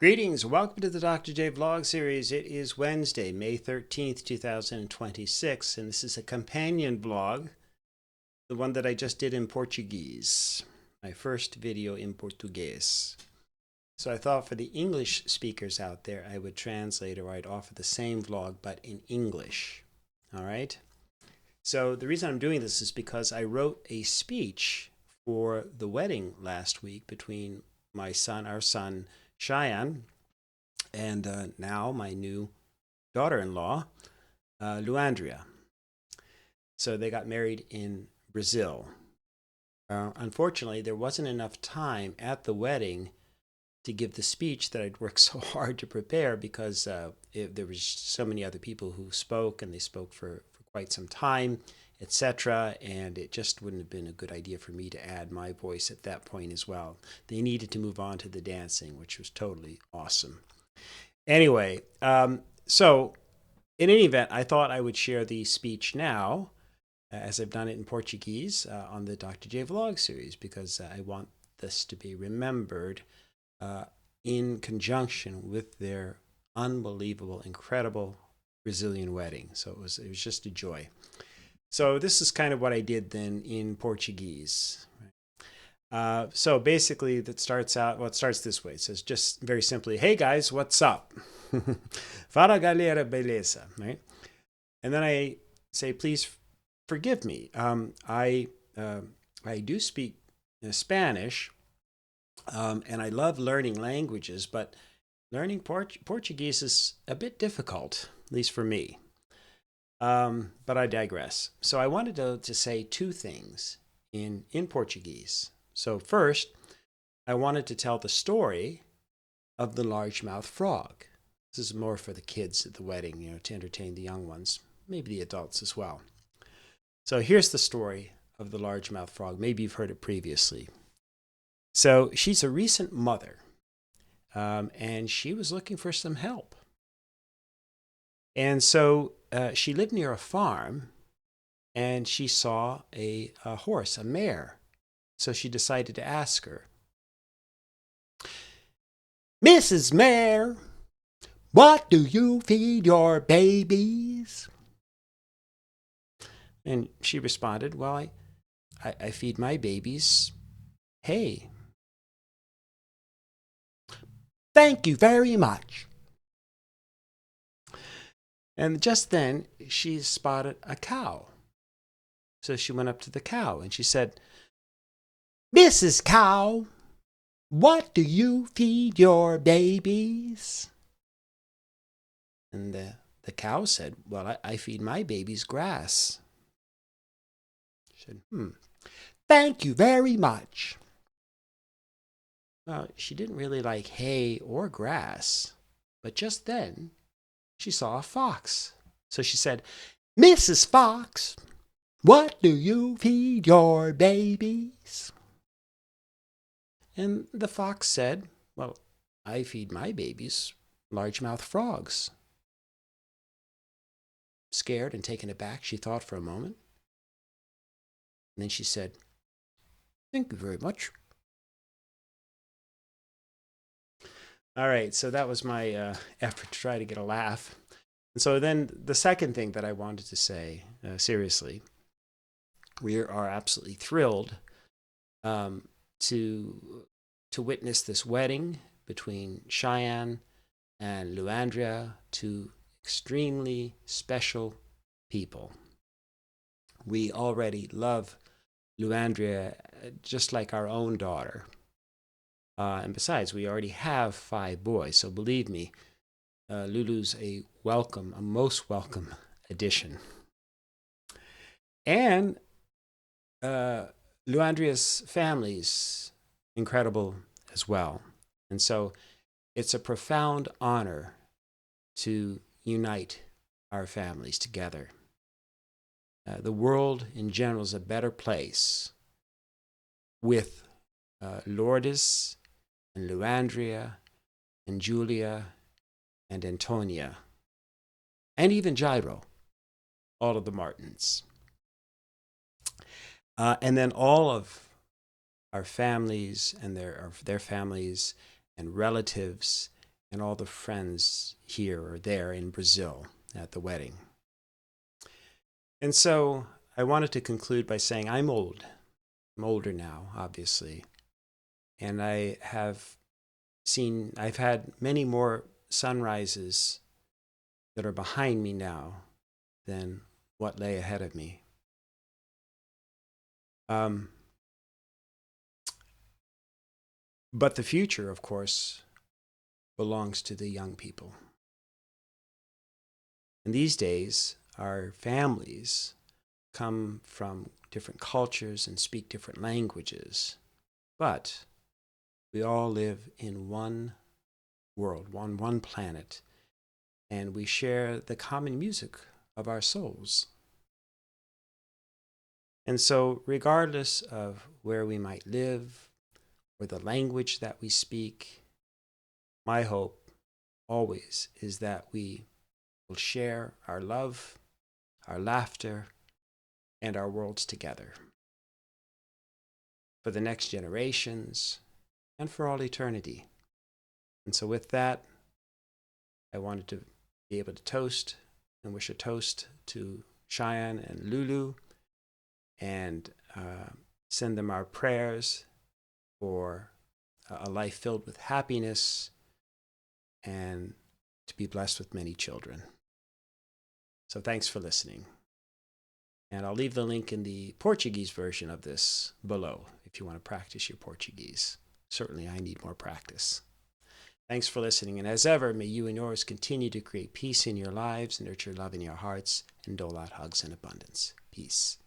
Greetings, welcome to the Dr. J Vlog series. It is Wednesday, May 13th, 2026, and this is a companion vlog, the one that I just did in Portuguese, my first video in Portuguese. So I thought for the English speakers out there, I would translate or I'd offer the same vlog, but in English. All right? So the reason I'm doing this is because I wrote a speech for the wedding last week between our son, Cheyenne, and now my new daughter-in-law, Luandria. So they got married in Brazil. Unfortunately, there wasn't enough time at the wedding to give the speech that I'd worked so hard to prepare because there was so many other people who spoke, and they spoke for quite some time, etc. And it just wouldn't have been a good idea for me to add my voice at that point as well. They needed to move on to the dancing, which was totally awesome. Anyway, so in any event, I thought I would share the speech now, as I've done it in Portuguese on the Dr. J Vlog series, because I want this to be remembered in conjunction with their unbelievable, incredible Brazilian wedding. So it was just a joy. So this is kind of what I did then in Portuguese. So basically it starts this way. It says just very simply, hey guys, what's up? Fala galera, beleza, right? And then I say, please forgive me. I do speak Spanish, and I love learning languages, but learning Portuguese is a bit difficult, at least for me. But I digress. So I wanted to say two things in Portuguese. So first, I wanted to tell the story of the largemouth frog. This is more for the kids at the wedding, to entertain the young ones, maybe the adults as well. So here's the story of the largemouth frog. Maybe you've heard it previously. So she's a recent mother, and she was looking for some help. And so she lived near a farm, and she saw a horse, a mare. So she decided to ask her, Mrs. Mare, what do you feed your babies? And she responded, well, I feed my babies hay. Thank you very much. And just then she spotted a cow. So she went up to the cow and she said, Mrs. Cow, what do you feed your babies? And the cow said, well, I feed my babies grass. She said, thank you very much. Well, she didn't really like hay or grass, but just then she saw a fox. So she said, Mrs. Fox, what do you feed your babies? And the fox said, well, I feed my babies largemouth frogs. Scared and taken aback, she thought for a moment. And then she said, thank you very much. All right, so that was my effort to try to get a laugh. And so then the second thing that I wanted to say, seriously, we are absolutely thrilled to witness this wedding between Cheyenne and Luandria, two extremely special people. We already love Luandria just like our own daughter. And besides, we already have 5 boys, so believe me, Lulu's a most welcome addition. And Luandria's family's incredible as well. And so it's a profound honor to unite our families together. The world in general is a better place with Lourdes and Luandria and Julia and Antonia and even Jairo, all of the Martins. And then all of our families and their families and relatives and all the friends here or there in Brazil at the wedding. And so I wanted to conclude by saying I'm old. I'm older now, obviously. And I've had many more sunrises that are behind me now than what lay ahead of me. But the future, of course, belongs to the young people. And these days, our families come from different cultures and speak different languages, but we all live in one world, one planet, and we share the common music of our souls. And so, regardless of where we might live or the language that we speak, my hope always is that we will share our love, our laughter, and our worlds together for the next generations and for all eternity. And so with that, I wanted to be able to toast and wish a toast to Cheyenne and Lulu and send them our prayers for a life filled with happiness and to be blessed with many children. So thanks for listening. And I'll leave the link in the Portuguese version of this below if you want to practice your Portuguese. Certainly, I need more practice. Thanks for listening. And as ever, may you and yours continue to create peace in your lives, nurture love in your hearts, and dole out hugs in abundance. Peace.